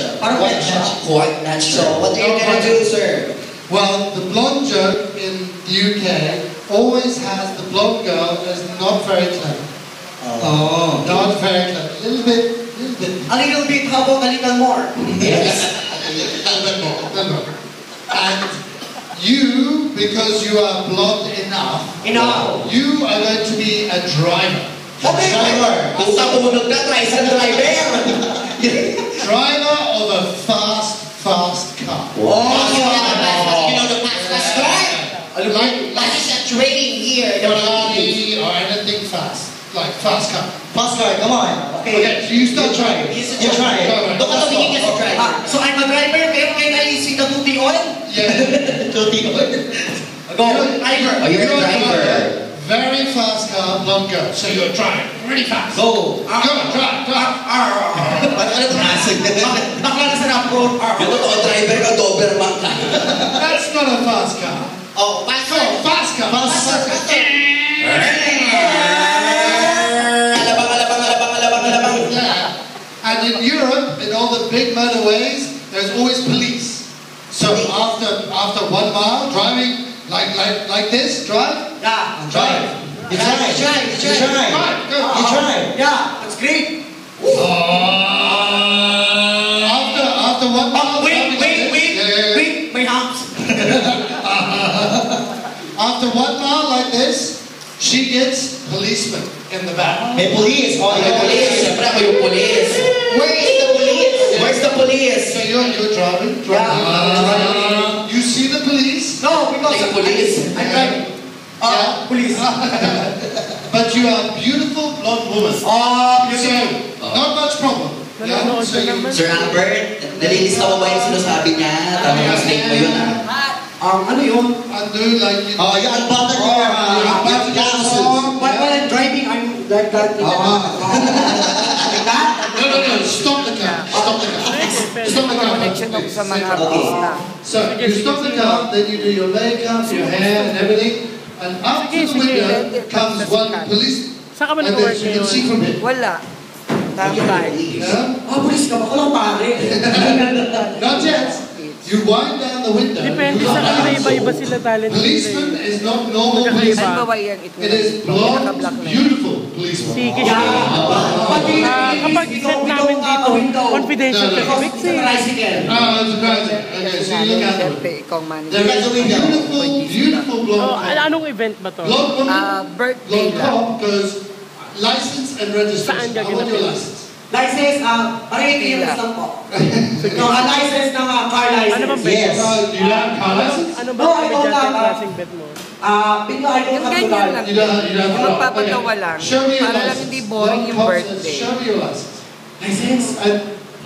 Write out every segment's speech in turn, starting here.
natural. Quite natural. So what are you gonna do, sir? Well, the blonde joke in the UK always has the blonde girl as not very clever. Oh. Not very clever. A little bit. A little bit, how about a little more? Yes. A little more. And you, because you are blonde enough, you are going to be a driver. Okay. Basta tumunog ka, try sa driver. Driver of a fast car. Oh, You know the fast car? Like is a training here. Ferrari or anything fast. Like fast car. Fast car, come on. Okay, so you start driving. You try it. Doon ka tumingin ka sa driver. So I'm a driver, pero can I see the tutti oil? Yeah. Tutti oil. Go, driver. Oh, you're a driver. Very fast car, blonde girl. So you're driving really fast. Go. Go on, drive. Ano traffic? Bakla na sa road. Yung totoo driver ka, Doberman ka. That's not a fast car. Oh, fast car. Oh, fast car. Alabang. Yeah. And in Europe, in all the big motorways, there's always police. So after 1 mile driving like this, drive. Yeah. Drive. You try. Drive. Go. You try. Yeah, that's great. After 1 mile. Wait, my arms. After 1 mile like this, she gets policeman in the back. May police. Oh, May police. Siyempre ako yung police. Where is the police? Where's the police? So you're driving. You see the police. No, because Like police. I'm driving. Police. But you are a beautiful blonde woman. So, not much problem. Yeah? So you, Sir Albert, nalilista mo ba yung sinasabi niya? Translate mo yun Ano yun? do like you. You unbutton your glasses. While I'm driving, I'm like that. Like that? No. Stop the car. Stop the car. Stop the car. Connection ako sa mga Okay. artista. So you stop the car, then you do your makeup, your hair, and everything. And up to the window comes one police. Saan ka ba And then nag-work you can see ngayon? from here. Wala. Tambay. Yeah? Police ka ba? Walang pare. Not yet. You wind down the window. Depende you sa look kanila, out. iba-iba sila talent nila Policeman eh. is not normal Ano policeman. ba yan? Ito It is blonde, beautiful policeman. Sige siya. Kapag set namin dito, confidential kasi mixing. Oh, it's crazy. Okay, so you look out the Siyempre, window. ikaw man. There is a beautiful blonde cop. Anong event ba to? Blonde woman, Birthday blonde lang. cop goes license and registration. Saan ka I want your ginagawa? license. License, parang yung lang po. No, a license ng car license. Ano bang bet mo? Yes. You have car license? Ano ba No, I ang don't medyante have, klaseng bet mo? Bigla I don't Yung have to ganyan lie. lang. You don't Yung have magpapatawa lang. Show me your Para lang license. hindi boring Blonde yung cop says, birthday. show me your license. License? And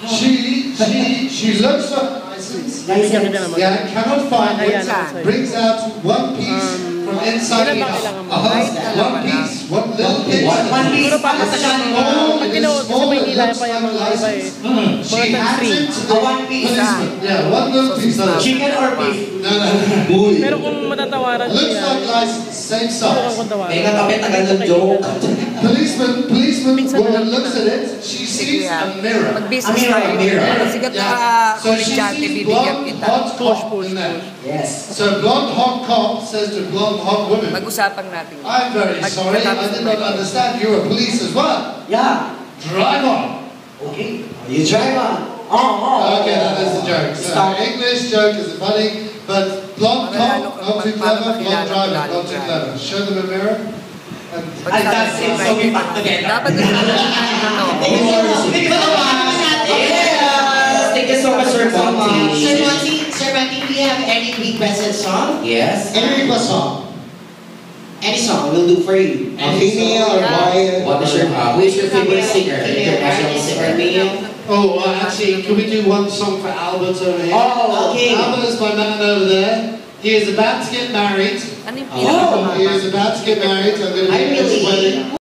she looks for her license. Bigyan kita naman. Yeah, cannot find Ayan, it. ako sa'yo. Brings out one piece from inside Ilan the ba car. kailangan mo? One piece, one little piece. One piece. Siguro pa sa siya Small, pag it is ginawa, kasi small, may it nila looks pa yung like mga a iba eh. license. She More than hands three. it to the One piece. policeman. Yeah, one little piece. Chicken or beef? No. Pero kung matatawaran Looks siya, like license, same subukan size. kong tawaran. Teka, kami tagal ng joke. Policeman, Minsan when lang looks at it, she sees a mirror. Mag-business Amira, tayo. Amira. Sigat na So she koneksiyante, sees bibigyan blonde kita. hot cop in there. Yes. So blonde hot cop says to blonde hot woman, Pag-usapan natin. I'm very sorry, I did not understand you're a police as well. Yeah. Drive on. Okay. You drive on. Okay, that is the joke. So English joke is funny, but blonde cop, not too clever, blonde driver, not too clever. Show them a mirror. And And that's it. So we back together. Dapat ano. Thank you so much. Yes! Thank you so much, Sir Monty. Sir Monty, do you have any requested song? Yes. Any request song? Any song will do for you. Female or boy? What is who is your favorite singer? International singer? oh, actually, can we do one song for Albert over here? Oh, okay. Albert is my man over there. He is about to get married. Ano yung He is about to get married. I'm going to be at his wedding.